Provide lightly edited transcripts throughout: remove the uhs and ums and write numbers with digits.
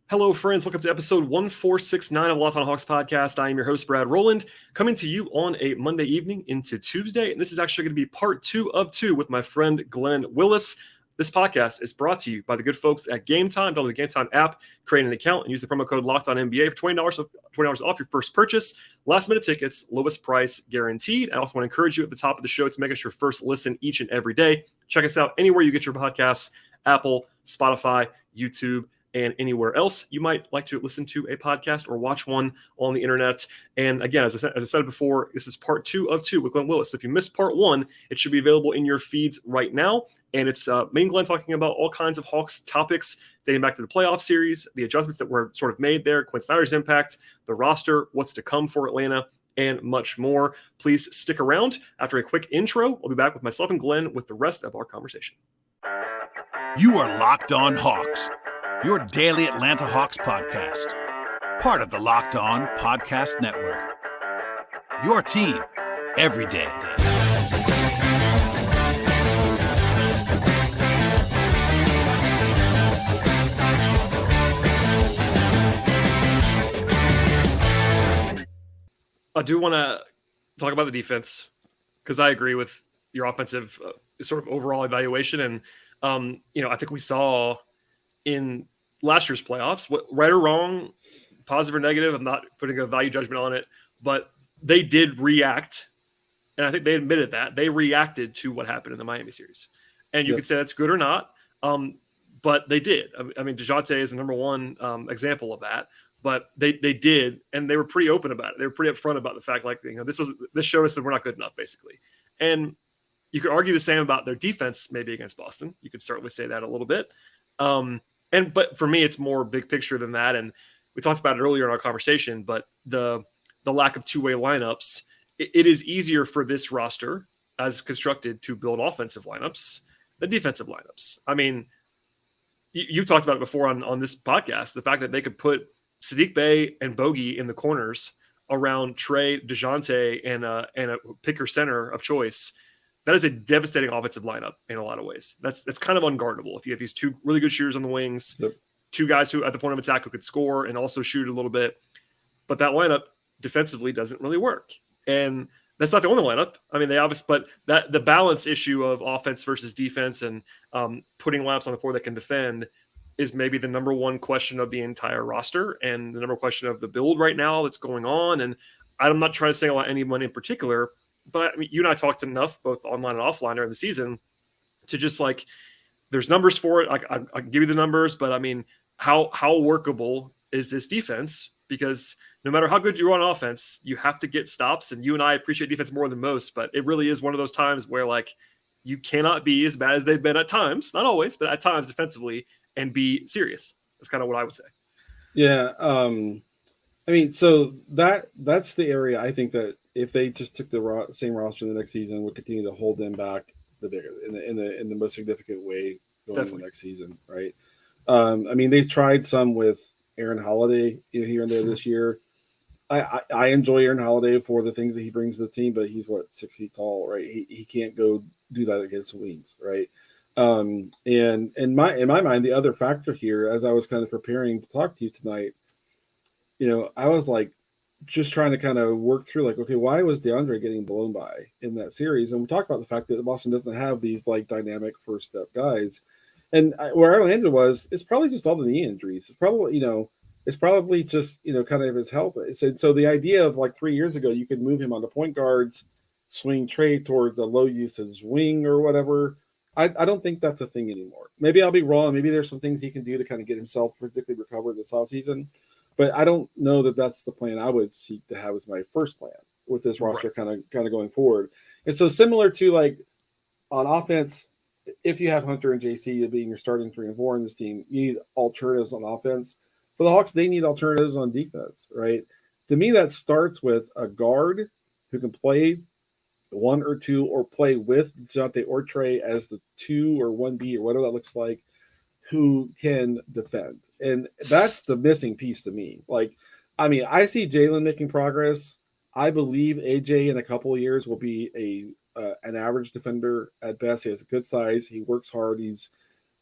Hello, friends. Welcome to episode 1469 of Locked On Hawks podcast. I am your host, Brad Rowland, coming to you on a Monday evening into Tuesday. And this is actually going to be part 2 of 2 with my friend Glen Willis. This podcast is brought to you by the good folks at Game Time. Download the Game Time app, create an account, and use the promo code LOCKEDONNBA for $20 off your first purchase. Last minute tickets, lowest price guaranteed. I also want to encourage you at the top of the show to make us your first listen each and every day. Check us out anywhere you get your podcasts: Apple, Spotify, YouTube, and anywhere else you might like to listen to a podcast or watch one on the internet. And again, as I said before, this is part 2 of 2 with Glen Willis. So if you missed part 1, it should be available in your feeds right now. And it's me and Glen talking about all kinds of Hawks topics dating back to the playoff series, the adjustments that were sort of made there, Quin Snyder's impact, the roster, what's to come for Atlanta, and much more. Please stick around. After a quick intro, I'll be back with myself and Glen with the rest of our conversation. You are Locked On Hawks, your daily Atlanta Hawks podcast, part of the Locked On Podcast Network. Your team every day. I do want to talk about the defense because I agree with your offensive sort of overall evaluation. And, I think we saw in last year's playoffs, right or wrong, positive or negative, I'm not putting a value judgment on it, but they did react. And I think they admitted that they reacted to what happened in the Miami series. And you could say that's good or not. But they did. I mean, DeJounte is the number one example of that. But they did, and they were pretty open about it. They were pretty upfront about the fact, this showed us that we're not good enough, basically. And you could argue the same about their defense, maybe against Boston. You could certainly say that a little bit. But for me, it's more big picture than that. And we talked about it earlier in our conversation. But the lack of two-way lineups, it is easier for this roster as constructed to build offensive lineups than defensive lineups. I mean, you've talked about it before on this podcast. The fact that they could put Saddiq Bey and Bogey in the corners around Trey, DeJounte, and a picker center of choice. That is a devastating offensive lineup in a lot of ways. That's kind of unguardable. If you have these two really good shooters on the wings, two guys who at the point of attack who could score and also shoot a little bit, but that lineup defensively doesn't really work. And that's not the only lineup. I mean, but that the balance issue of offense versus defense and putting lineups on the floor that can defend is maybe the number one question of the entire roster and the number one question of the build right now that's going on. And I'm not trying to single out anyone in particular, but I mean, you and I talked enough, both online and offline during the season, to just there's numbers for it. I can give you the numbers, but I mean, how workable is this defense? Because no matter how good you are on offense, you have to get stops. And you and I appreciate defense more than most, but it really is one of those times where you cannot be as bad as they've been at times, not always, but at times defensively, and be serious. That's kind of what I would say. Yeah. I mean, so that's the area I think that if they just took the same roster in the next season, would continue to hold them back in the most significant way going into the next season, right? I mean, they've tried some with Aaron Holiday here and there this year. I enjoy Aaron Holiday for the things that he brings to the team, but he's 6 feet tall, right? He can't go do that against wings, right? And in my mind, the other factor here, as I was kind of preparing to talk to you tonight, I was just trying to kind of work through okay, why was DeAndre getting blown by in that series? And we talked about the fact that Boston doesn't have these dynamic first step guys. And where I landed was, it's probably just all the knee injuries. It's probably, just, kind of his health. So the idea of 3 years ago, you could move him on the point guards, swing trade towards a low usage wing or whatever. I don't think that's a thing anymore. Maybe I'll be wrong. Maybe there's some things he can do to kind of get himself physically recovered this offseason. But I don't know that that's the plan I would seek to have as my first plan with this roster kind of going forward. And so similar to on offense, if you have Hunter and JC being your starting 3 and 4 in this team, you need alternatives on offense. For the Hawks, they need alternatives on defense, right? To me, that starts with a guard who can play 1 or 2 or play with DeJounte or Trey as the 2 or 1B or whatever that looks like, who can defend. And that's the missing piece to me. I see Jalen making progress. I believe AJ in a couple of years will be an average defender at best. He has a good size. He works hard. He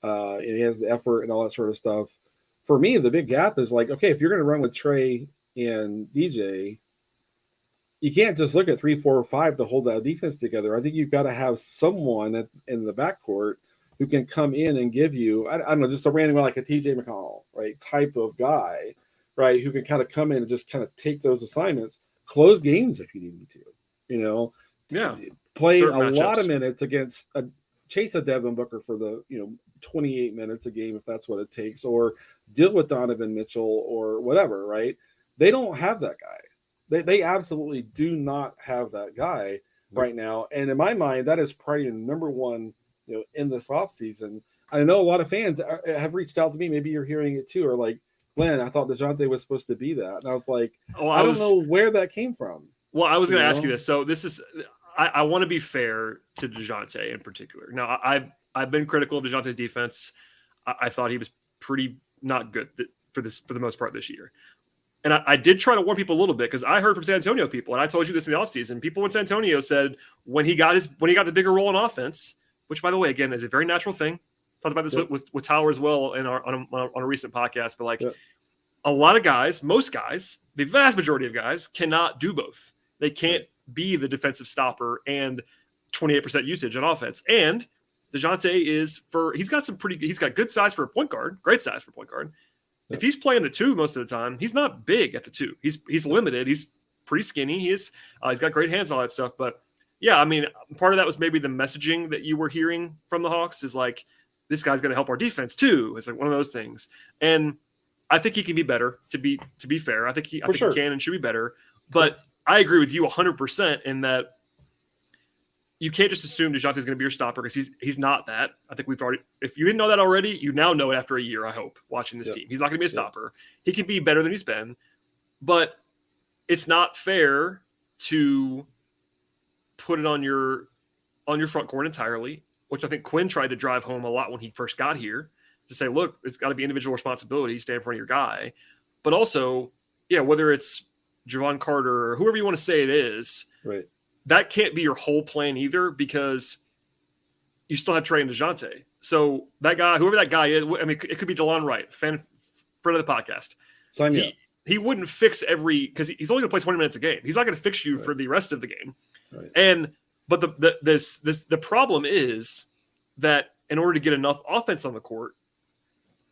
has the effort and all that sort of stuff. for me, the big gap is like, okay, if you're going to run with Trey and DJ, you can't just look at 3, 4, or 5 to hold that defense together. I think you've got to have someone in the backcourt who can come in and give you, I don't know, just a random like a TJ McConnell, right, type of guy, right, who can kind of come in and just kind of take those assignments, close games if you need to, play certain a matchups. lot of minutes against chase a Devin Booker for the 28 minutes a game if that's what it takes, or deal with Donovan Mitchell or whatever, right? They don't have that guy. They absolutely do not have that guy right now. And in my mind, that is probably number one, in this offseason. I know a lot of fans have reached out to me. Maybe you're hearing it too, or like, Glenn, I thought DeJounte was supposed to be that. And I was like, I don't know where that came from. Well, I was going to ask you this. So this is, I want to be fair to DeJounte in particular. Now, I've been critical of DeJounte's defense. I thought he was pretty not good for the most part this year. And I did try to warn people a little bit because I heard from San Antonio people, and I told you this in the offseason. People in San Antonio said when he got the bigger role in offense, which by the way, again, is a very natural thing. Talked about this with Tyler as well on a recent podcast. But a lot of guys, most guys, the vast majority of guys cannot do both. They can't be the defensive stopper and 28% usage on offense. And DeJounte he's got good size for a point guard, great size for a point guard. If he's playing the 2 most of the time, he's not big at the 2. He's limited. He's pretty skinny. He's got great hands and all that stuff. But yeah, I mean, part of that was maybe the messaging that you were hearing from the Hawks is like, this guy's going to help our defense too. It's like one of those things. And I think he can be better. To be fair, I think he can and should be better. But I agree with you 100% in that you can't just assume DeJounte is going to be your stopper because he's not that. I think if you didn't know that already, you now know it after a year, I hope, watching this team. He's not going to be a stopper. He can be better than he's been, but it's not fair to put it on your front court entirely, which I think Quin tried to drive home a lot when he first got here to say, look, it's got to be individual responsibility, stand in front of your guy. But also, whether it's Javon Carter or whoever you want to say it is, right? That can't be your whole plan either because you still have Trey and DeJounte. So that guy, whoever that guy is, I mean, it could be DeLon Wright, friend of the podcast. Sign me up. He wouldn't fix because he's only going to play 20 minutes a game. He's not going to fix you for the rest of the game. Right. But the problem is that in order to get enough offense on the court,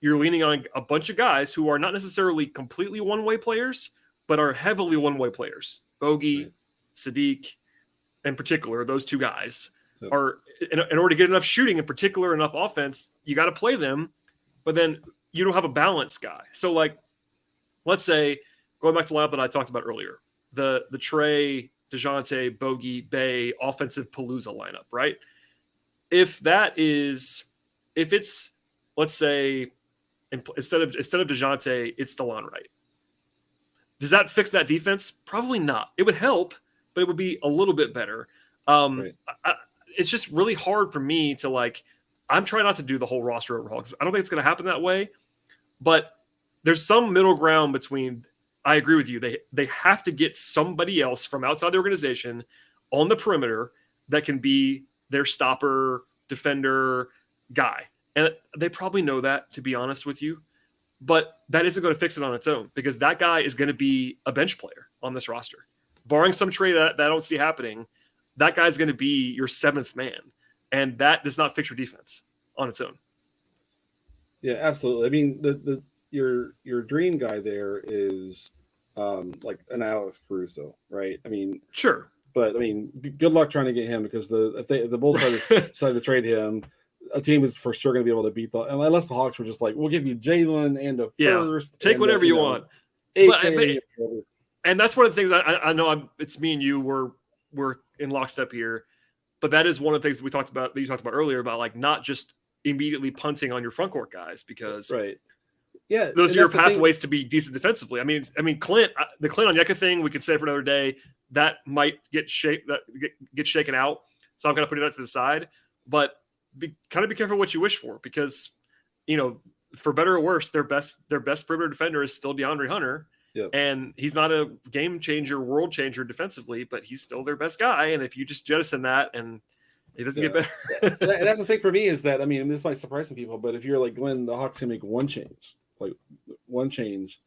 you're leaning on a bunch of guys who are not necessarily completely one-way players, but are heavily one-way players. Bogey, Sadiq, in particular, those 2 guys are in order to get enough shooting, in particular, enough offense, you got to play them, but then you don't have a balanced guy. So like, let's say going back to the lineup that I talked about earlier, the Trey, DeJounte, Bogey, Bay offensive palooza lineup, right? If it's, let's say, instead of DeJounte, it's DeLon Wright. Does that fix that defense? Probably not. It would help, but it would be a little bit better. It's just really hard for me to I'm trying not to do the whole roster overhaul because I don't think it's going to happen that way. But there's some middle ground between. I agree with you. They have to get somebody else from outside the organization on the perimeter that can be their stopper, defender, guy. And they probably know that, to be honest with you. But that isn't going to fix it on its own because that guy is going to be a bench player on this roster. Barring some trade that I don't see happening, that guy's going to be your 7th man. And that does not fix your defense on its own. Yeah, absolutely. I mean, your dream guy there is like an Alex Caruso, right? I mean, sure. But I mean, good luck trying to get him because if the Bulls decided to trade him, a team is for sure going to be able to beat unless the Hawks were just like, we'll give you Jalen and a first. Take whatever you want. And that's one of the things I know it's me and you we're in lockstep here, but that is one of the things that you talked about earlier about not just immediately punting on your front court guys because those are your pathways to be decent defensively. I mean, the Clint Onyeka thing we could say for another day that might get shaken out. So I'm going to put it to the side, but be careful what you wish for because for better or worse, their best perimeter defender is still DeAndre Hunter. Yep. And he's not a game changer, world changer defensively, but he's still their best guy. And if you just jettison that and it doesn't get better. And that's the thing for me is that, I mean, this might surprise some people, but if you're like Glenn, the Hawks can make one change. Like one change.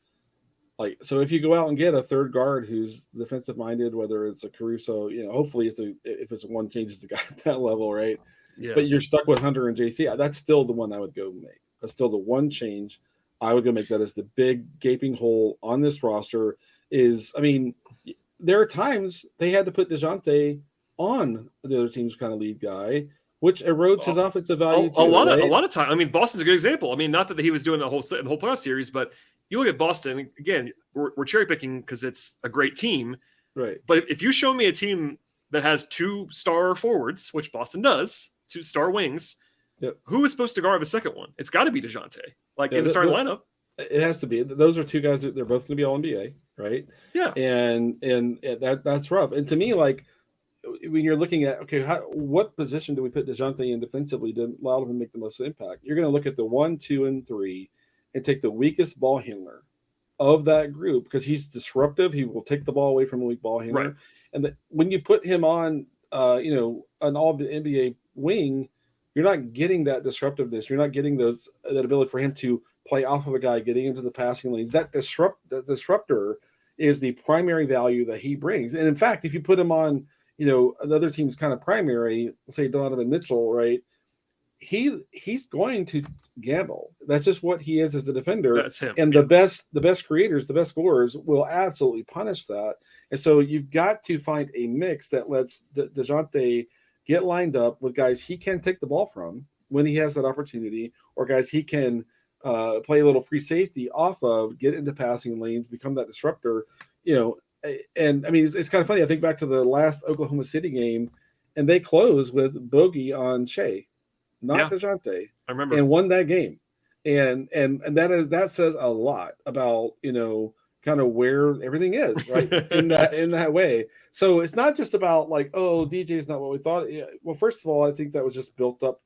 Like, so if you go out and get a third guard who's defensive minded, whether it's a Caruso, hopefully if it's one change, it's a guy at that level, right? Yeah. But you're stuck with Hunter and JC. That's still the one I would go make. That's still the one change I would go make. That is the big gaping hole on this roster. There are times they had to put DeJounte on the other team's kind of lead guy, which erodes his offensive value. A lot of time. Boston's a good example. Not that he was doing the whole playoff series, but you look at Boston again. We're cherry picking because it's a great team, right? But if you show me a team that has 2 star forwards, which Boston does, 2 star wings, yep. Who is supposed to guard the second one? It's got to be DeJounte, in the starting lineup. It has to be. Those are 2 guys that they're both going to be all NBA, right? Yeah, and that's rough. And to me, like, when you're looking at, okay, what position do we put DeJounte in defensively to allow him to make the most impact? You're going to look at the 1, 2, and 3 and take the weakest ball handler of that group because he's disruptive. He will take the ball away from a weak ball handler. Right. And when you put him on, an all NBA wing, you're not getting that disruptiveness. You're not getting that ability for him to play off of a guy getting into the passing lanes. That disruptor is the primary value that he brings. And in fact, if you put him on, the other team's kind of primary, say Donovan Mitchell, right? He's going to gamble. That's just what he is as a defender. That's him. And the best creators, the best scorers will absolutely punish that. And so you've got to find a mix that lets DeJounte get lined up with guys he can take the ball from when he has that opportunity, or guys he can play a little free safety off of, get into passing lanes, become that disruptor, And it's kind of funny. I think back to the last Oklahoma City game, and they closed with Bogey on Shea, not DeJounte. I remember, and won that game. And that says a lot about kind of where everything is, right? in that way. So it's not just about like, oh, DJ is not what we thought. Well, first of all, I think that was just built up,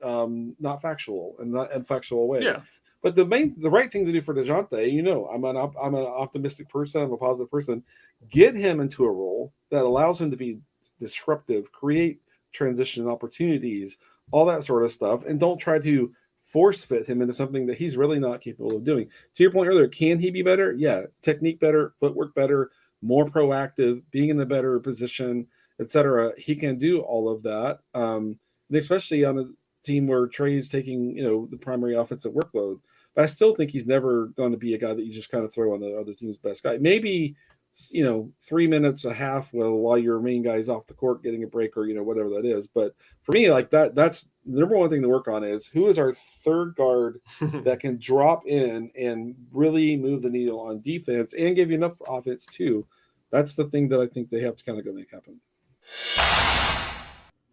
not factual and not in factual way. Yeah. But the right thing to do for DeJounte, I'm an optimistic person. I'm a positive person. Get him into a role that allows him to be disruptive, create transition opportunities, all that sort of stuff, and don't try to force fit him into something that he's really not capable of doing. To your point earlier, can he be better? Yeah, technique better, footwork better, more proactive, being in a better position, etc. He can do all of that, and especially on a team where Trey's taking the primary offensive workload. But I still think he's never going to be a guy that you just kind of throw on the other team's best guy. Maybe 3 minutes a half while your main guy is off the court getting a break or whatever that is. But for me, like that's the number one thing to work on is who is our third guard that can drop in and really move the needle on defense and give you enough offense too. That's the thing that I think they have to kind of go make happen.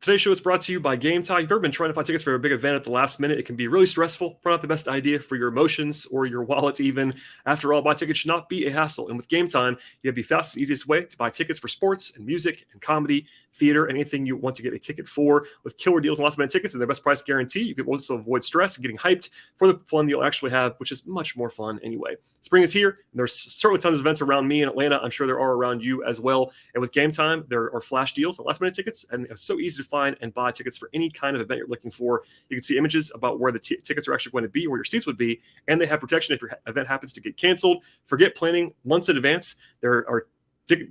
Today's show is brought to you by Game Time. You've ever been trying to find tickets for a big event at the last minute? It can be really stressful, probably not the best idea for your emotions or your wallet even. After all, buying tickets should not be a hassle. And with Game Time, you have the fastest, easiest way to buy tickets for sports and music and comedy, theater, anything you want to get a ticket for. With killer deals and last minute tickets and their best price guarantee, you can also avoid stress and getting hyped for the fun you'll actually have, which is much more fun anyway. Spring is here, and there's certainly tons of events around me in Atlanta. I'm sure there are around you as well. And with Game Time, there are flash deals on last minute tickets, and it's so easy to find and buy tickets for any kind of event you're looking for. You can see images about where the tickets are actually going to be, where your seats would be, and they have protection if your event happens to get canceled. Forget planning months in advance. There are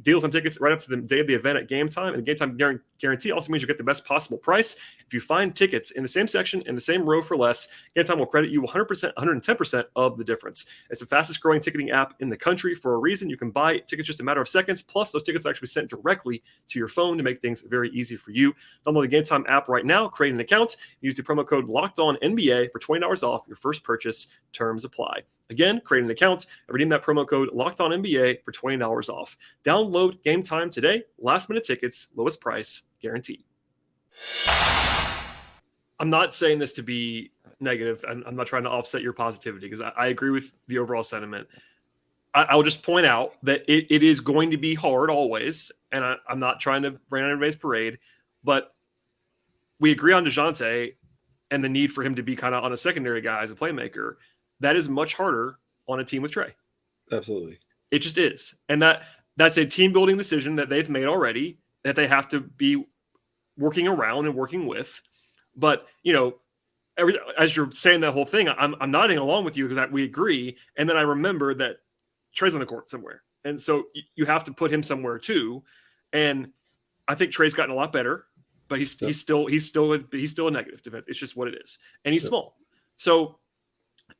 deals on tickets right up to the day of the event at Game Time. And Game Time guarantee also means you get the best possible price. If you find tickets in the same section, in the same row for less, Game Time will credit you 100%, 110% of the difference. It's the fastest growing ticketing app in the country for a reason. You can buy tickets just a matter of seconds. Plus, those tickets are actually sent directly to your phone to make things very easy for you. Download the Game Time app right now, create an account, use the promo code LOCKEDONNBA for $20 off your first purchase. Terms apply. Again, create an account and redeem that promo code LOCKEDONNBA for $20 off. Download Game Time today. Last minute tickets, lowest price, guaranteed. I'm not saying this to be negative. I'm not trying to offset your positivity because I agree with the overall sentiment. I'll just point out that it is going to be hard always, and I'm not trying to rain on everybody's parade, but we agree on DeJounte and the need for him to be kind of on a secondary guy as a playmaker. That is much harder on a team with Trey. Absolutely. It just is. And that's a team building decision that they've made already that they have to be working around and working with. But, as you're saying that whole thing, I'm nodding along with you because we agree. And then I remember that Trey's on the court somewhere, and so you have to put him somewhere too. And I think Trey's gotten a lot better, but he's still a negative defense. It's just what it is, and he's small, so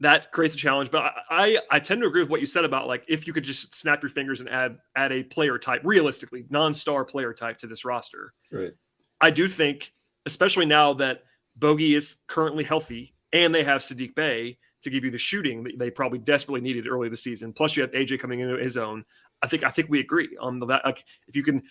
that creates a challenge. But I tend to agree with what you said about like if you could just snap your fingers and add a player type, realistically non-star player type to this roster. Right. I do think, especially now that Bogey is currently healthy and they have Sadiq Bey to give you the shooting that they probably desperately needed early this season. Plus you have AJ coming into his own. I think we agree on that. Like if you can,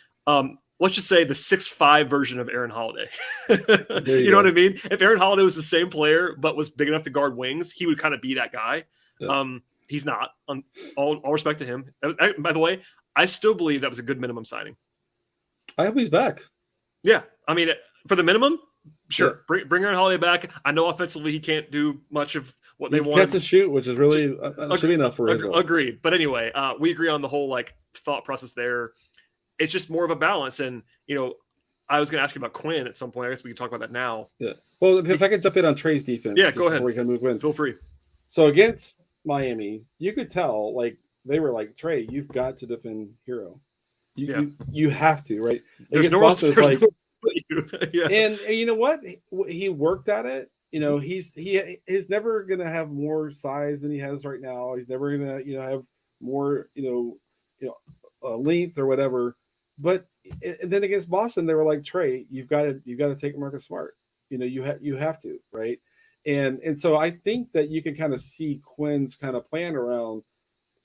let's just say the 6'5" version of Aaron Holiday. you know what I mean? If Aaron Holiday was the same player but was big enough to guard wings, he would kind of be that guy. Yeah. He's not. On all respect to him. By the way, I still believe that was a good minimum signing. I hope he's back. Yeah, I mean, for the minimum, sure. Yeah. Bring Aaron Holiday back. I know offensively he can't do much of what they want. Catch and shoot, which is really should be enough for Israel. Agreed. But anyway, we agree on the whole like thought process there. It's just more of a balance. And, I was going to ask you about Quin at some point. I guess we can talk about that now. Yeah. Well, if I could jump in on Trey's defense. Yeah, go ahead. We can move in. Feel free. So against Miami, you could tell, like, they were like, Trey, you've got to defend Hero. You have to, right? There's no else. Like, yeah. And you know what? He worked at it. He's never going to have more size than he has right now. He's never going to, have more, length or whatever. But and then against Boston, they were like, Trey, you've got to take Marcus Smart. You have to, right? And so I think that you can kind of see Quin's kind of plan around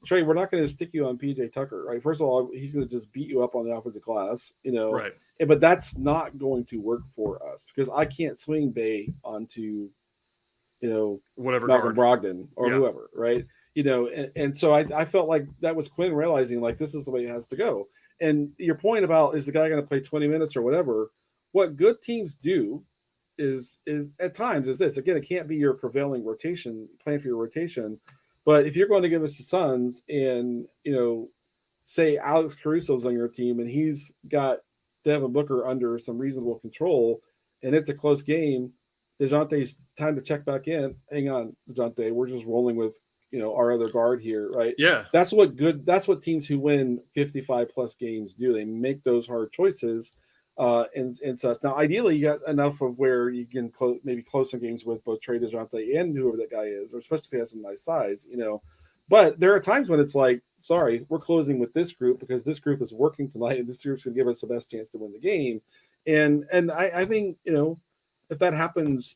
Trey. We're not going to stick you on PJ Tucker, right? First of all, he's going to just beat you up on the offensive glass, right? But that's not going to work for us because I can't swing Bey onto, whatever Malcolm Brogdon or whoever, right? And so I felt like that was Quin realizing like this is the way it has to go. And your point about is the guy going to play 20 minutes or whatever? What good teams do is at times is this. Again, it can't be your prevailing rotation, plan for your rotation. But if you're going to give us the Suns and, say Alex Caruso's on your team and he's got Devin Booker under some reasonable control and it's a close game, DeJounte's time to check back in. Hang on, DeJounte, we're just rolling with, our other guard here, right? Yeah. That's what teams who win 55 plus games do. They make those hard choices and such. Now, ideally, you got enough of where you can maybe close some games with both Trey DeJounte and whoever that guy is, or especially if he has some nice size, But there are times when it's like, sorry, we're closing with this group because this group is working tonight and this group's going to give us the best chance to win the game. And I think, if that happens,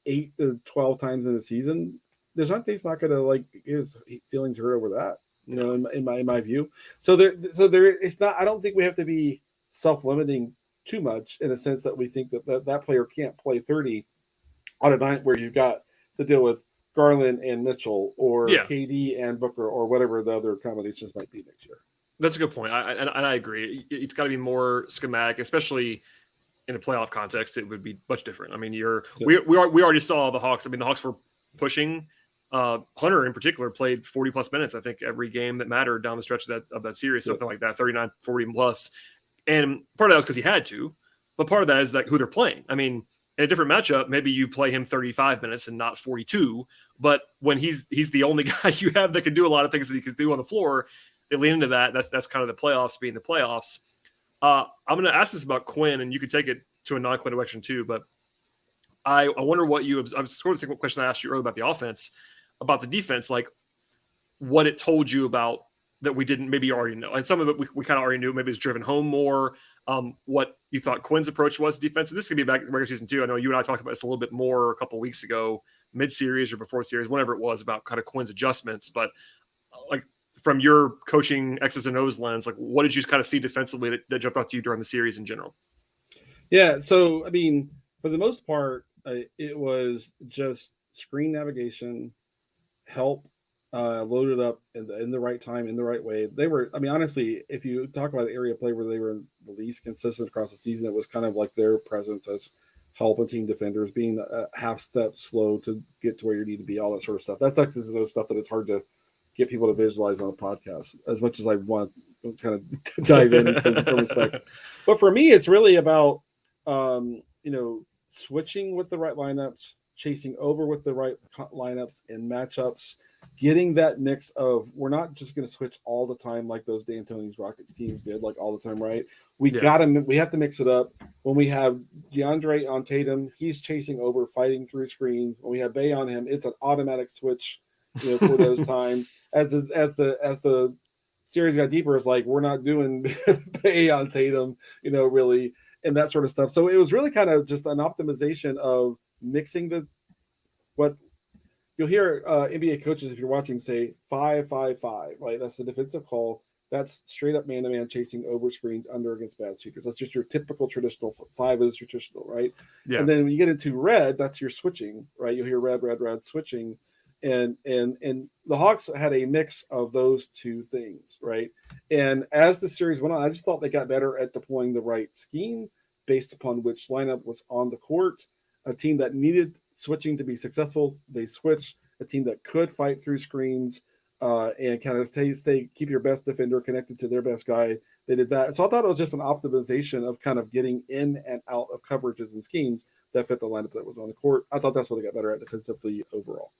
8 to 12 times in a season, DeJounte's not going to like his feelings hurt over that, in my view. So there, it's not. I don't think we have to be self-limiting too much in a sense that we think that player can't play 30 on a night where you've got to deal with Garland and Mitchell or KD and Booker or whatever the other combinations might be next year. That's a good point. I agree. It's got to be more schematic, especially in a playoff context. It would be much different. I mean, we already saw the Hawks. I mean, the Hawks were pushing. Hunter in particular played 40 plus minutes, I think, every game that mattered down the stretch of that series, something like that, 39, 40 plus. And part of that was because he had to, but part of that is like who they're playing. I mean, in a different matchup, maybe you play him 35 minutes and not 42, but when he's the only guy you have that can do a lot of things that he can do on the floor, they lean into that. That's kind of the playoffs being the playoffs. I'm going to ask this about Quin, and you could take it to a non-Quin direction too, but I wonder what I'm sort of thinking what question I asked you earlier about the offense. About the defense, like what it told you about that we didn't maybe already know. And some of it we kind of already knew, maybe it's driven home more. What you thought Quin's approach was defense. And this could be back in regular season too. I know you and I talked about this a little bit more a couple of weeks ago, mid-series or before series, whatever it was, about kind of Quin's adjustments. But like from your coaching X's and O's lens, like what did you kind of see defensively that jumped out to you during the series in general? Yeah. So, I mean, for the most part, it was just screen navigation, help loaded up in the right time, in the right way. They were, I mean, honestly, if you talk about the area play where they were the least consistent across the season, it was kind of like their presence as help and team defenders, being a half step slow to get to where you need to be, all that sort of stuff. That's X's and O's stuff that it's hard to get people to visualize on a podcast as much as I want to kind of dive in some respects. But for me, it's really about, switching with the right lineups, chasing over with the right lineups and matchups, getting that mix of we're not just going to switch all the time like those D'Antoni's Rockets teams did, like all the time, right? We have to mix it up. When we have DeAndre on Tatum, he's chasing over, fighting through screens. When we have Bay on him, it's an automatic switch, for those times. As the series got deeper, it's like we're not doing Bay on Tatum, really, and that sort of stuff. So it was really kind of just an optimization of mixing what you'll hear NBA coaches, if you're watching, say 5-5-5, right? That's the defensive call. That's straight up man-to-man chasing over screens under against bad shooters. That's just your typical traditional 5 is traditional, right? Yeah. And then when you get into red, that's your switching, right? You'll hear red switching. And the Hawks had a mix of those two things, right? And as the series went on, I just thought they got better at deploying the right scheme based upon which lineup was on the court. A team that needed switching to be successful, they switched. A team that could fight through screens and kind of keep your best defender connected to their best guy, they did that. So I thought it was just an optimization of kind of getting in and out of coverages and schemes that fit the lineup that was on the court. I thought that's what they got better at defensively overall.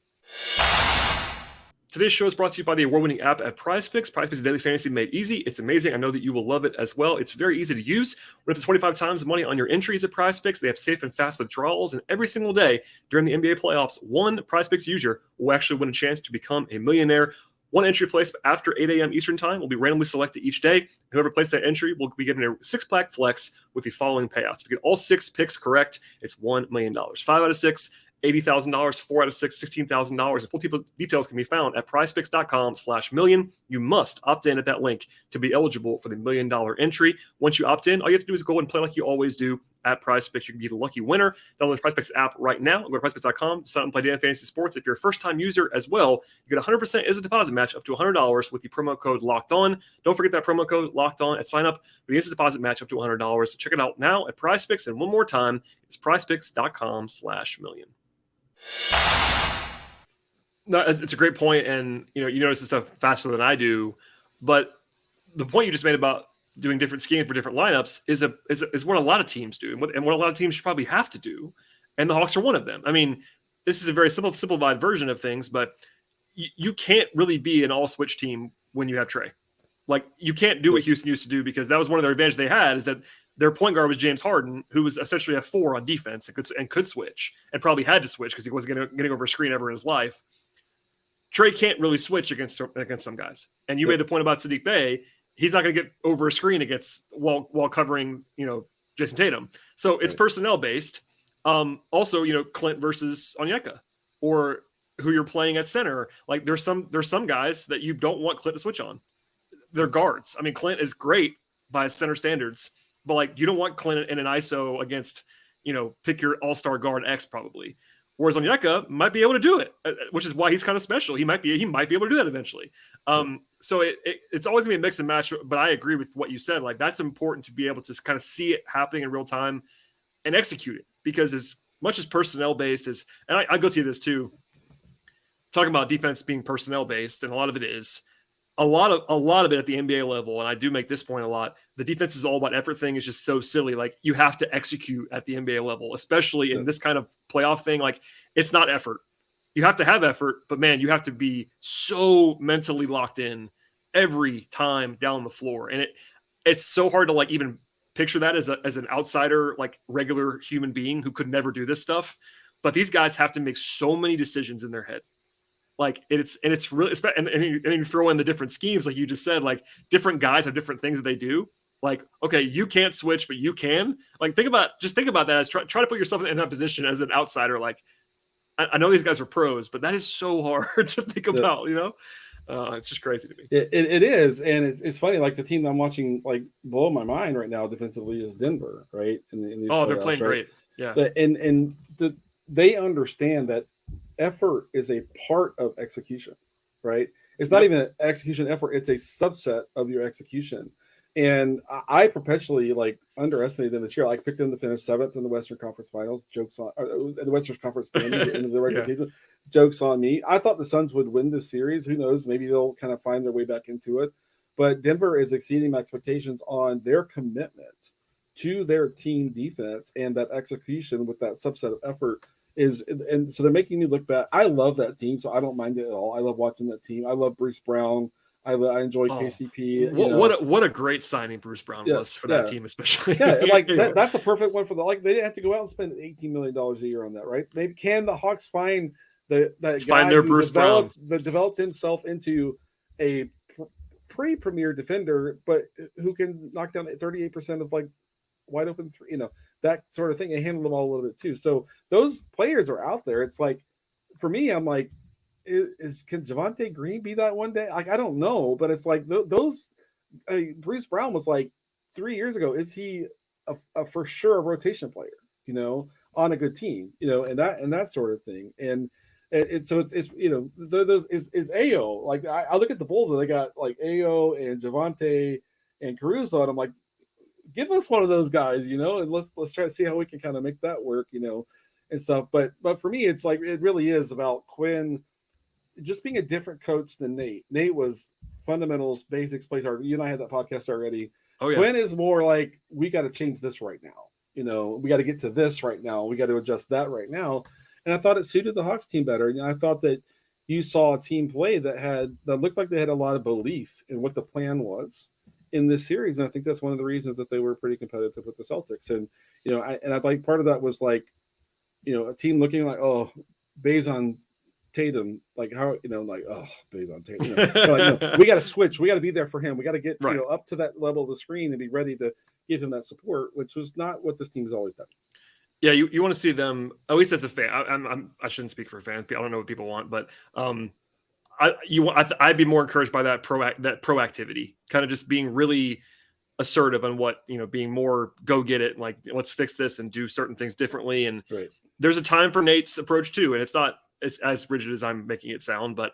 Today's show is brought to you by the award-winning app at PrizePicks. PrizePicks is daily fantasy made easy. It's amazing. I know that you will love it as well. It's very easy to use. We're up to 25 times the money on your entries at PrizePicks. They have safe and fast withdrawals, and every single day during the NBA playoffs, one PrizePicks user will actually win a chance to become a millionaire. One entry placed after 8 a.m. Eastern time will be randomly selected each day. Whoever placed that entry will be given a 6-pack flex with the following payouts. If you get all 6 picks correct, it's $1 million. 5 out of 6, $80,000, 4 out of 6, $16,000. And full details can be found at prizepicks.com/million. You must opt in at that link to be eligible for the $1 million entry. Once you opt in, all you have to do is go and play like you always do at PrizePicks. You can be the lucky winner. Download the PrizePicks app right now. Go to prizepicks.com, sign up and play daily fantasy sports. If you're a first-time user as well, you get 100% as a deposit match up to $100 with the promo code Locked On. Don't forget that promo code Locked On at sign up with the instant deposit match up to $100. Check it out now at PrizePicks. And one more time, it's prizepicks.com/million. No, it's a great point, and you notice this stuff faster than I do. But the point you just made about doing different schemes for different lineups is what a lot of teams do, and what a lot of teams should probably have to do. And the Hawks are one of them. I mean, this is a very simplified version of things, but you can't really be an all switch team when you have Trey. Like, you can't do what Houston used to do, because that was one of their advantages they had, is that their point guard was James Harden, who was essentially a 4 on defense and could switch, and probably had to switch because he wasn't getting over a screen ever in his life. Trey can't really switch against some guys. And you made the point about Saddiq Bey. He's not going to get over a screen while covering, Jason Tatum. So it's personnel based. Also, Clint versus Onyeka, or who you're playing at center. Like, there's some guys that you don't want Clint to switch on. They're guards. I mean, Clint is great by center standards, but like, you don't want Clint in an ISO against, pick your all-star guard X probably. Whereas Onyeka might be able to do it, which is why he's kind of special. He might be able to do that eventually. So it's always gonna be a mix and match. But I agree with what you said. Like, that's important to be able to kind of see it happening in real time and execute it. Because as much as personnel based is, and I go to this too, talking about defense being personnel based, and a lot of it is. A lot of it at the NBA level, and I do make this point a lot, the defense is all about effort thing is just so silly. Like, you have to execute at the NBA level, especially in this kind of playoff thing. Like, it's not effort. You have to have effort, but man, you have to be so mentally locked in every time down the floor. And it's so hard to like even picture that as an outsider, like regular human being who could never do this stuff. But these guys have to make so many decisions in their head. Like, it's really, and you throw in the different schemes, like you just said, like different guys have different things that they do. Like, okay, you can't switch, but you can. Like, think about that as try to put yourself in that position as an outsider. Like, I know these guys are pros, but that is so hard to think about. It's just crazy to me. It is, and it's funny. Like, the team I'm watching, like, blow my mind right now defensively is Denver, right? In these they're playoffs, playing right? great. Yeah, but they understand that effort is a part of execution, right? It's not even an execution effort; it's a subset of your execution. And I perpetually underestimated them this year. I picked them to finish 7th in the Western Conference Finals. Jokes on the Western Conference standings at the end of the regular season. Jokes on me. I thought the Suns would win this series. Who knows? Maybe they'll kind of find their way back into it. But Denver is exceeding my expectations on their commitment to their team defense and that execution with that subset of effort. And so they're making me look bad. I love that team, so I don't mind it at all. I love watching that team. I love Bruce Brown. I enjoy KCP. What a great signing Bruce Brown was for that team, especially. Yeah, like that's a perfect one for the like. They didn't have to go out and spend $18 million a year on that, right? Maybe can the Hawks find that guy their Bruce Brown that developed himself into a pretty premier defender, but who can knock down 38% of like wide open three, that sort of thing, and handle them all a little bit too. So those players are out there. It's like, for me, I'm like, can Javonte Green be that one day? Like, I don't know, but it's like those. Bruce Brown was like 3 years ago. Is he a for sure a rotation player? On a good team, and that sort of thing. And it's those is Ao. Like I look at the Bulls and they got like Ao and Javonte and Caruso, and I'm like, give us one of those guys, and let's try to see how we can kind of make that work, and stuff. But for me, it's like it really is about Quin just being a different coach than Nate. Nate was fundamentals, basics, plays hard. You and I had that podcast already. Oh yeah. Quin is more like, we got to change this right now. We got to get to this right now. We got to adjust that right now. And I thought it suited the Hawks team better. I thought that you saw a team play that looked like they had a lot of belief in what the plan was in this series. And I think that's one of the reasons that they were pretty competitive with the Celtics. And, I like part of that was like, a team looking like, oh, Bazon Tatum, like how, like, oh, Bazon Tatum. Like, we got to switch. We got to be there for him. We got to get, up to that level of the screen and be ready to give him that support, which was not what this team has always done. Yeah, you want to see them, at least as a fan. I shouldn't speak for fans. I don't know what people want, but I'd be more encouraged by that proactivity, kind of just being really assertive on what, being more go get it, like let's fix this and do certain things differently. And there's a time for Nate's approach too, and it's not as rigid as I'm making it sound, but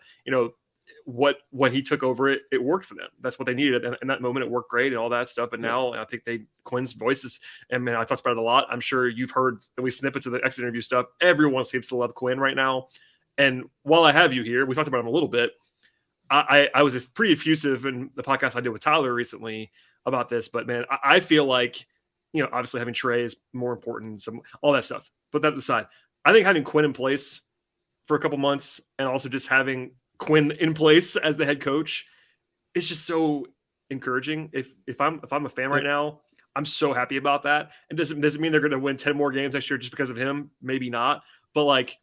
when he took over it worked for them. That's what they needed. And in that moment, it worked great and all that stuff. But now I think Quin's voices, and man, I talked about it a lot. I'm sure you've heard at least snippets of the exit interview stuff. Everyone seems to love Quin right now. And while I have you here, we talked about him a little bit. I was pretty effusive in the podcast I did with Tyler recently about this, but man, I feel like, obviously having Trey is more important, all that stuff. Put that aside. I think having Quin in place for a couple months and also just having Quin in place as the head coach is just so encouraging. If I'm a fan right now, I'm so happy about that. And does it mean they're going to win 10 more games next year just because of him? Maybe not. But like,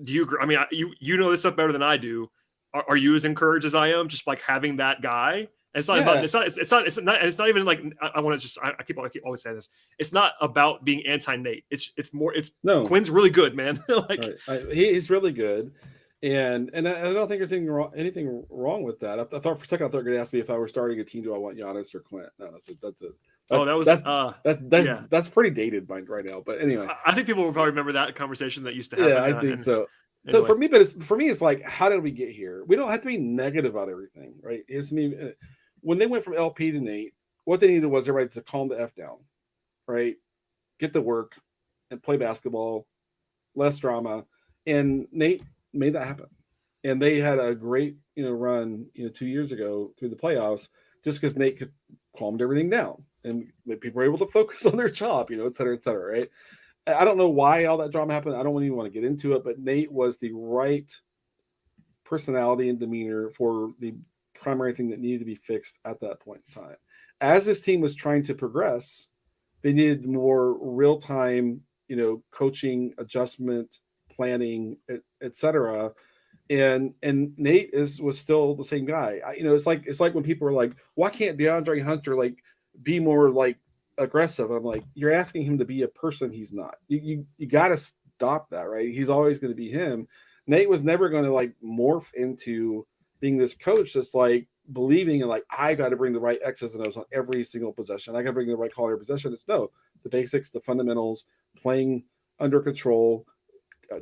do you agree? I mean, you know this stuff better than I do. Are you as encouraged as I am? Just like having that guy. And it's not about, it's not even like, I want to just, I keep always saying this. It's not about being anti-Nate. It's Quin's really good, man. Like he's really good. And I don't think there's anything wrong with that. I thought for a second, they were going to ask me if I were starting a team, do I want Giannis or Clint? No, that's pretty dated right now. But anyway, I think people will probably remember that conversation that used to happen. Yeah, I think so. Anyway. So for me, it's like, how did we get here? We don't have to be negative about everything, right? When they went from LP to Nate, what they needed was everybody to calm the F down, right? Get to work and play basketball, less drama. And Nate made that happen. And they had a great, run, 2 years ago through the playoffs, just because Nate could calmed everything down and people were able to focus on their job, et cetera, right? I don't know why all that drama happened. I don't even want to get into it, but Nate was the right personality and demeanor for the primary thing that needed to be fixed at that point in time. As this team was trying to progress, they needed more real-time, coaching, adjustment, planning, etc. And Nate was still the same guy. It's like when people are like, why can't DeAndre Hunter like be more like aggressive? I'm like, you're asking him to be a person he's not. You got to stop that, right? He's always going to be him. Nate was never going to like morph into being this coach that's like believing in like, I got to bring the right X's and O's on every single possession. I got to bring the right call every possession. It's no, the basics, the fundamentals, playing under control,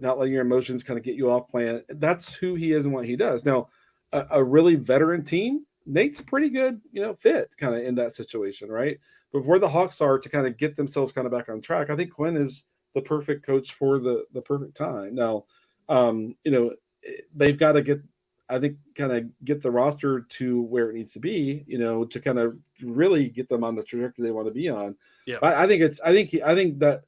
not letting your emotions kind of get you off plan. That's who he is and what he does. Now, a really veteran team, Nate's a pretty good, fit kind of in that situation, right? But where the Hawks are to kind of get themselves kind of back on track, I think Quin is the perfect coach for the perfect time. Now, they've got to kind of get the roster to where it needs to be, to kind of really get them on the trajectory they want to be on. Yeah. I think that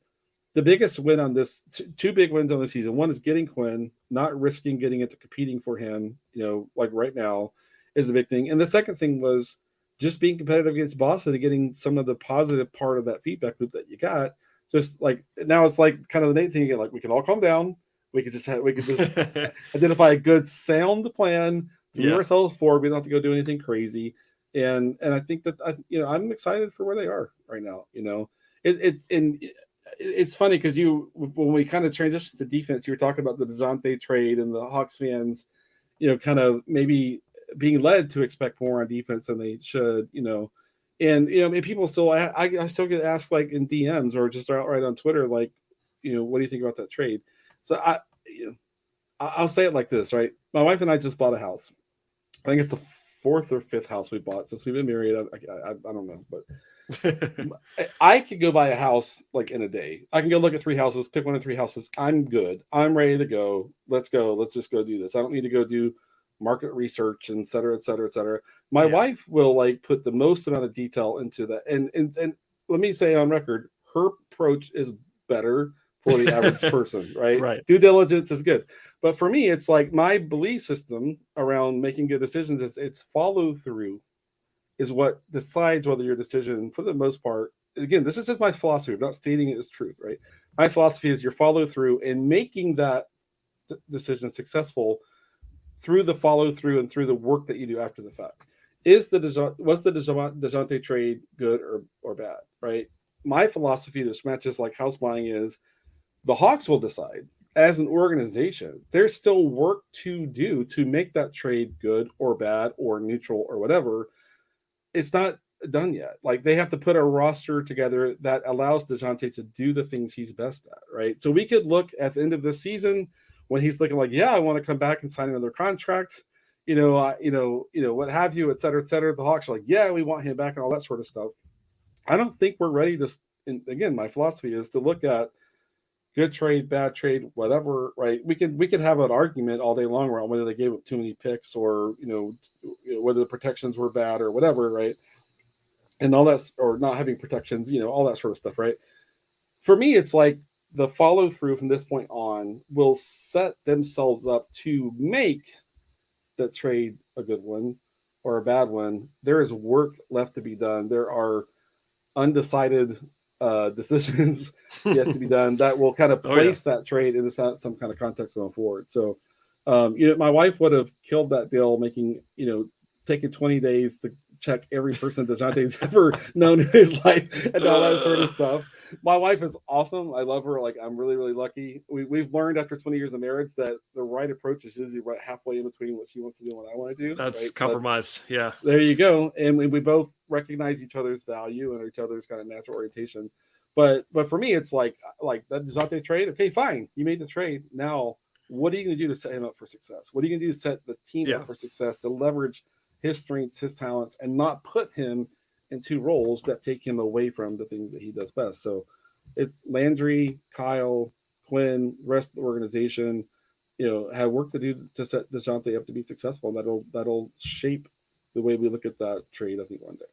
the biggest win on this, two big wins on the season. One is getting Quin, not risking getting into competing for him, like right now is the big thing. And the second thing was just being competitive against Boston and getting some of the positive part of that feedback loop that you got. Just like now it's like kind of the Nate thing again, like we can all calm down. We could just identify a good sound plan to move ourselves forward. We don't have to go do anything crazy. And I think that I'm excited for where they are right now. It's funny because when we kind of transitioned to defense, you were talking about the DeJounte trade and the Hawks fans, kind of maybe being led to expect more on defense than they should, and people still, I still get asked like in DMs or just outright on Twitter, like, what do you think about that trade? So I'll say it like this, right? My wife and I just bought a house. I think it's the fourth or fifth house we bought since we've been married. I don't know, but I could go buy a house like in a day. I can go look at 3 houses, pick one of 3 houses. I'm good. I'm ready to go. Let's go. Let's just go do this. I don't need to go do market research, and et cetera, et cetera, et cetera. My wife will like put the most amount of detail into that. And let me say on record, her approach is better for the average person, right? Right. Due diligence is good. But for me, it's like my belief system around making good decisions is it's follow through is what decides whether your decision, for the most part, again, this is just my philosophy. I'm not stating it as truth, right? My philosophy is your follow through and making that decision successful through the follow through and through the work that you do after the fact. Was the DeJounte trade good or bad, right? My philosophy, this matches like house buying, is the Hawks will decide as an organization. There's still work to do to make that trade good or bad or neutral or whatever. It's not done yet. Like they have to put a roster together that allows DeJounte to do the things he's best at, right? So we could look at the end of this season when he's looking like, yeah, I want to come back and sign another contract, what have you, et cetera, et cetera. The Hawks are like, yeah, we want him back and all that sort of stuff. I don't think we're ready to. And again, my philosophy is to look at good trade, bad trade, whatever, right? We could have an argument all day long around whether they gave up too many picks or, whether the protections were bad or whatever, right? And all that, or not having protections, all that sort of stuff, right? For me, it's like the follow through from this point on will set themselves up to make the trade a good one or a bad one. There is work left to be done. There are undecided decisions yet to be done that will kind of place that trade into some kind of context going forward. So, my wife would have killed that deal, making, taking 20 days to check every person DeJounte's ever known in his life and all that sort of stuff. My wife is awesome. I love her. Like, I'm really, really lucky. We've learned after 20 years of marriage that the right approach is usually right halfway in between what she wants to do and what I want to do. That's right? compromise. Yeah. There you go. And we both recognize each other's value and each other's kind of natural orientation. But for me, it's like that DeJounte trade. Okay, fine. You made the trade. Now, what are you going to do to set him up for success? What are you going to do to set the team up for success, to leverage his strengths, his talents, and not put him into roles that take him away from the things that he does best? So it's Landry, Kyle, Quin, rest of the organization, have work to do to set DeJounte up to be successful. And that'll shape the way we look at that trade, I think, one day.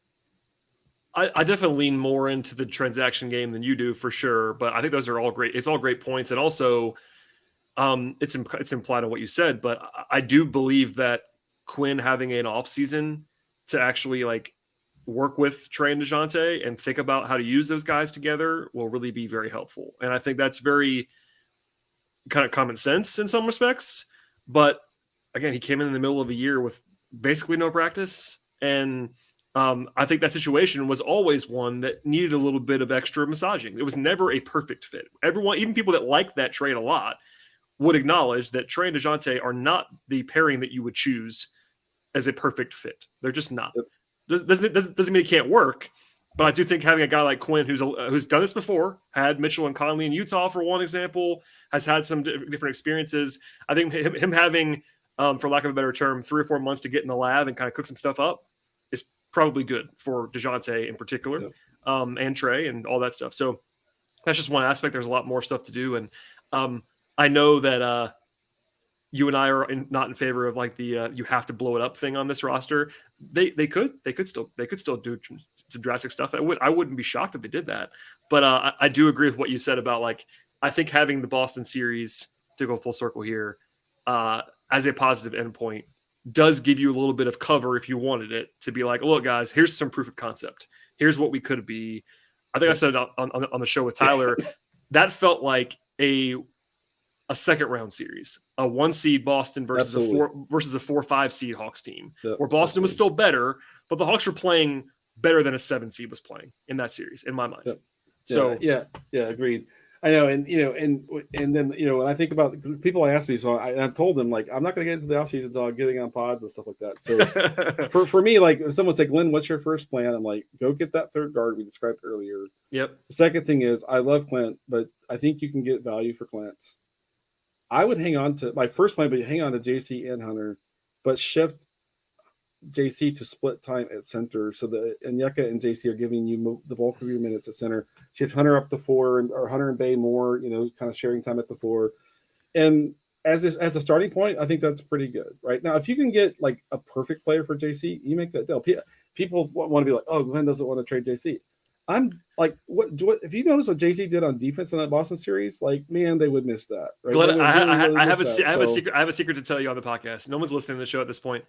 I definitely lean more into the transaction game than you do, for sure. But I think those are all great. It's all great points. And also, it's implied on what you said, but I do believe that Quin having an off season to actually like work with Trey and DeJounte and think about how to use those guys together will really be very helpful. And I think that's very kind of common sense in some respects. But again, he came in the middle of a year with basically no practice. And I think that situation was always one that needed a little bit of extra massaging. It was never a perfect fit. Everyone, even people that like that trade a lot, would acknowledge that Trey and DeJounte are not the pairing that you would choose as a perfect fit. They're just not. Doesn't mean it can't work, but I do think having a guy like Quin who's done this before, had Mitchell and Conley in Utah for one example, has had some different experiences. I think him having, for lack of a better term, 3 or 4 months to get in the lab and kind of cook some stuff up is probably good for DeJounte in particular, and Trey and all that stuff. So that's just one aspect. There's a lot more stuff to do, and I know that you and I are not in favor of like the you have to blow it up thing on this roster. They could still do some drastic stuff. I wouldn't be shocked if they did that, But I do agree with what you said about like I think having the Boston series to go full circle here as a positive endpoint does give you a little bit of cover if you wanted it to be like, look, guys, here's some proof of concept. Here's what we could be. I think I said it on the show with Tyler. That felt like a second round series, a 1 seed Boston versus a 4-5 seed Hawks team, where Boston was still better, but the Hawks were playing better than a 7 seed was playing in that series, in my mind. Yep. So yeah, agreed. I know, and then when I think about people ask me, so I've told them like I'm not going to get into the offseason until getting on pods and stuff like that. So for me, like if someone said, Glenn, what's your first plan? I'm like, go get that third guard we described earlier. Yep. The second thing is I love Clint, but I think you can get value for Clint. I would hang on to my first plan, but hang on to JC and Hunter, but shift JC to split time at center so that Onyeka and JC are giving you the bulk of your minutes at center. Shift Hunter up to 4 or Hunter and Bay more, kind of sharing time at the 4. And as a starting point, I think that's pretty good. Right now, if you can get like a perfect player for JC, you make that deal. People want to be like, oh, Glenn doesn't want to trade JC. I'm like, what if you notice what JC did on defense in that Boston series? Like, man, they would miss that. Right? Glenn, I have a secret to tell you on the podcast. No one's listening to the show at this point.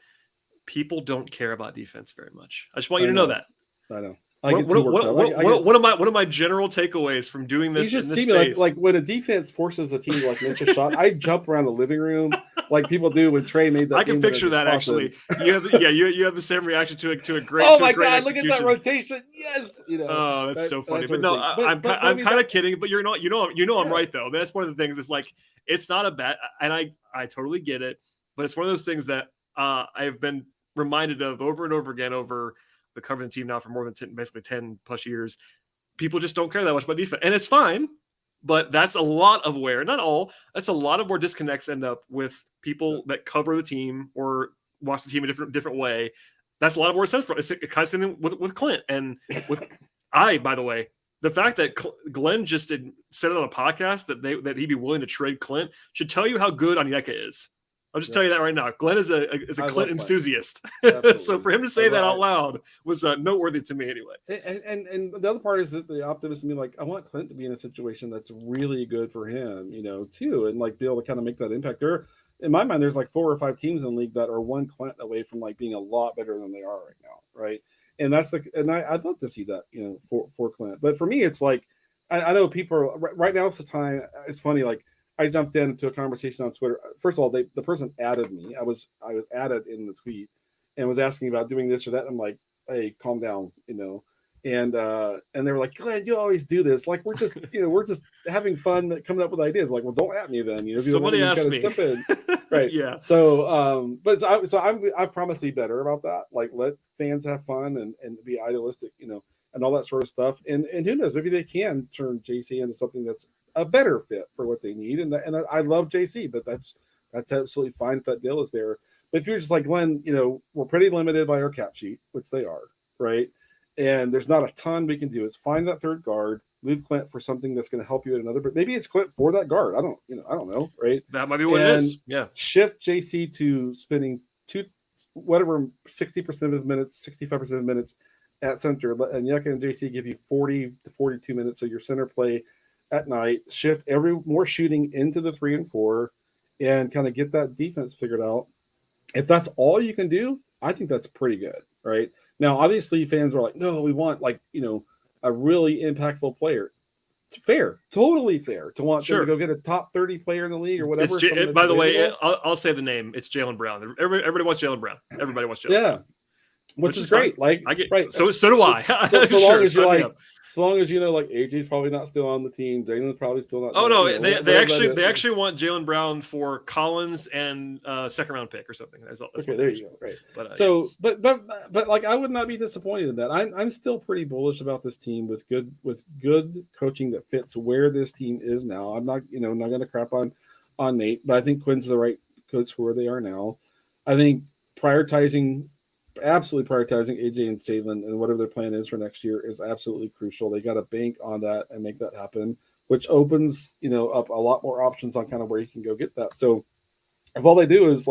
People don't care about defense very much. I just want you to know that. I know. One of my general takeaways from doing this. You just see me like when a defense forces a team to like miss a shot, I jump around the living room like people do when Trey made that. I can picture that actually. You have the same reaction to a great. Oh my god! Look at that rotation. Yes. Oh, that's so funny. But no, I'm kind of kidding. But you're not. I'm right though. That's one of the things. It's like it's not a bad, and I totally get it. But it's one of those things that I've been reminded of over and over again over the covering the team now for more than 10 plus years. People just don't care that much about defense, and it's fine. But that's a lot of where, not all, that's a lot of where disconnects end up with people that cover the team or watch the team a different way. That's a lot of where it stems from. It's kind of something with Clint and with by the way, the fact that Glenn just said it on a podcast that he'd be willing to trade Clint should tell you how good Onyeka is. I'll just tell you that right now. Glenn is a Clint enthusiast. So for him to say that out loud was noteworthy to me anyway. And the other part is that the optimist in me, like, I want Clint to be in a situation that's really good for him, too, and like be able to kind of make that impact. In my mind, there's like 4 or 5 teams in the league that are one Clint away from like being a lot better than they are right now, right? And I'd love to see that, for Clint. But for me, it's like I know people right now. It's the time. It's funny, like. I jumped into a conversation on Twitter. First of all, the person added me. I was added in the tweet and was asking about doing this or that. I'm like, hey, calm down, And they were like, Glenn, you always do this. Like we're just having fun coming up with ideas. Like, well, don't at me then. Somebody asked me. Jump in. Right. Yeah. So, I promise to be better about that. Like, let fans have fun and be idealistic, and all that sort of stuff. And who knows? Maybe they can turn JC into something that's a better fit for what they need. And I love JC, but that's absolutely fine if that deal is there. But if you're just like, Glenn, we're pretty limited by our cap sheet, which they are, right? And there's not a ton we can do. It's find that third guard, move Clint for something that's going to help you at another, but maybe it's Clint for that guard. I don't know, right? That might be what it is. Yeah. Shift JC to spending 60% of his minutes, 65% of his minutes at center, and Onyeka and JC give you 40 to 42 minutes of your center play at night. Shift more shooting into the 3 and 4 and kind of get that defense figured out. If that's all you can do, I think that's pretty good, right? Now, obviously fans are like, no, we want a really impactful player. Fair, totally fair to want them to go get a top 30 player in the league or whatever. By the way, I'll say the name. It's Jaylen Brown. Everybody wants Jaylen Brown. Everybody wants Jaylen Brown. Which is great. Like, I get right. So do I. So long as like AJ's probably not still on the team, Jalen's probably still not. Oh no, they actually want Jaylen Brown for Collins and second round pick or something. That's okay, there you go. Right. But but like I would not be disappointed in that. I'm still pretty bullish about this team with good coaching that fits where this team is now. I'm not not going to crap on Nate, but I think Quin's the right coach for where they are now. I think absolutely prioritizing AJ and Jaylen and whatever their plan is for next year is absolutely crucial. They got to bank on that and make that happen, which opens, up a lot more options on kind of where you can go get that. So if all they do is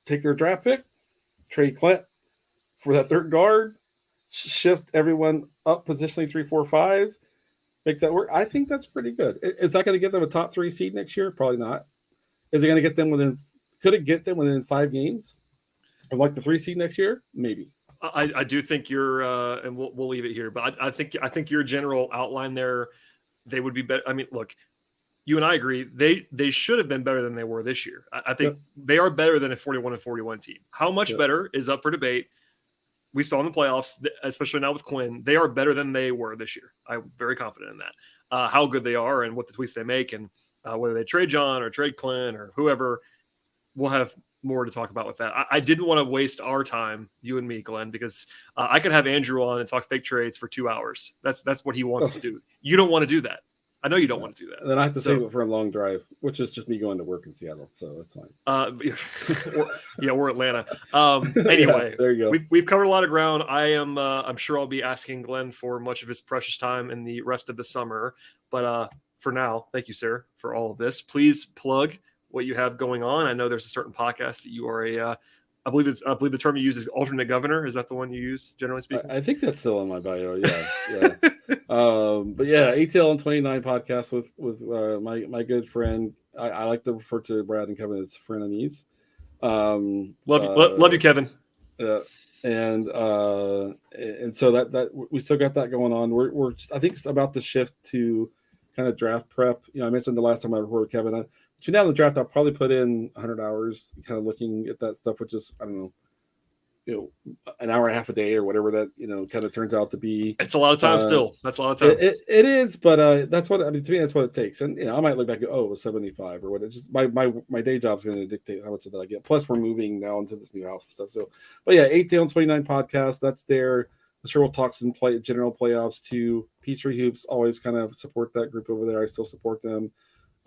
take their draft pick, trade Clint for that third guard, shift everyone up positionally 3, 4, 5, make that work. I think that's pretty good. Is that going to get them a top 3 seed next year? Probably not. Is it going to get them within? Could it get them within 5 games of like the 3 seed next year? Maybe. I do think you're, and we'll leave it here. But I think your general outline there, they would be better. I mean, look, you and I agree. They should have been better than they were this year. I think they are better than a 41-41 team. How much better is up for debate. We saw in the playoffs, especially now with Quin, they are better than they were this year. I'm very confident in that. How good they are and what the tweets they make, and whether they trade John or trade Quin or whoever, we'll have more to talk about with that. I didn't want to waste our time, you and me, Glenn, because I could have Andrew on and talk fake trades for 2 hours. That's what he wants to do. You don't want to do that. I know you don't want to do that. And then I have to save it for a long drive, which is just me going to work in Seattle, so that's fine. We're Atlanta. Anyway, there you go. We've covered a lot of ground. I'm sure I'll be asking Glenn for much of his precious time in the rest of the summer. But for now, thank you, sir, for all of this. Please plug what you have going on. I know there's a certain podcast that you are I believe the term you use is alternate governor. Is that the one you use, generally speaking? I think that's still in my bio. Yeah. But yeah, ATL and 29 podcast with my good friend. I like to refer to Brad and Kevin as frenemies. Love you, Kevin. And so that we still got that going on. We're I think it's about to shift to kind of draft prep. I mentioned the last time I recorded with Kevin. Between now and the draft, I'll probably put in 100 hours, kind of looking at that stuff, which is, I don't know, an hour and a half a day or whatever that, kind of turns out to be. It's a lot of time still. That's a lot of time. It is, but that's what, to me, that's what it takes. And, I might look back and go, it was 75 or what. It's just my day job's going to dictate how much of that I get. Plus, we're moving now into this new house and stuff. So, but yeah, 8 and 29 podcast, that's there. I'm sure we'll talk some general playoffs too. Peachtree Hoops, always kind of support that group over there. I still support them.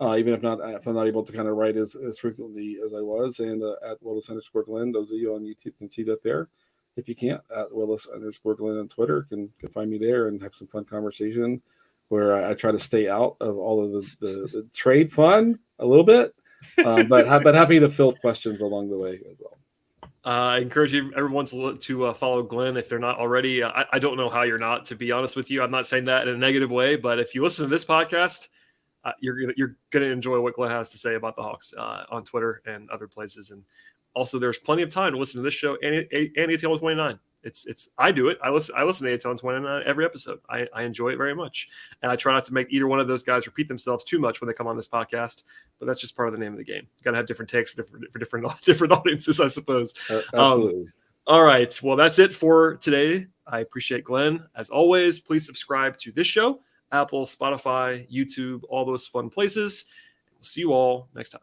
Even if I'm not able to kind of write as frequently as I was, and at Willis_Glenn, those of you on YouTube can see that there. If you can't, at Willis_Glenn on Twitter, can find me there and have some fun conversation where I try to stay out of all of the trade fun a little bit, but happy to field questions along the way as well. I encourage everyone to follow Glenn if they're not already. I don't know how you're not, to be honest with you. I'm not saying that in a negative way, but if you listen to this podcast, you're gonna enjoy what Glenn has to say about the Hawks on Twitter and other places. And also, there's plenty of time to listen to this show and ATL 29. I do it. I listen to ATL 29 every episode. I enjoy it very much, and I try not to make either one of those guys repeat themselves too much when they come on this podcast. But that's just part of the name of the game. Got to have different takes for different audiences, I suppose. Absolutely. All right. Well, that's it for today. I appreciate Glenn as always. Please subscribe to this show. Apple, Spotify, YouTube, all those fun places. We'll see you all next time.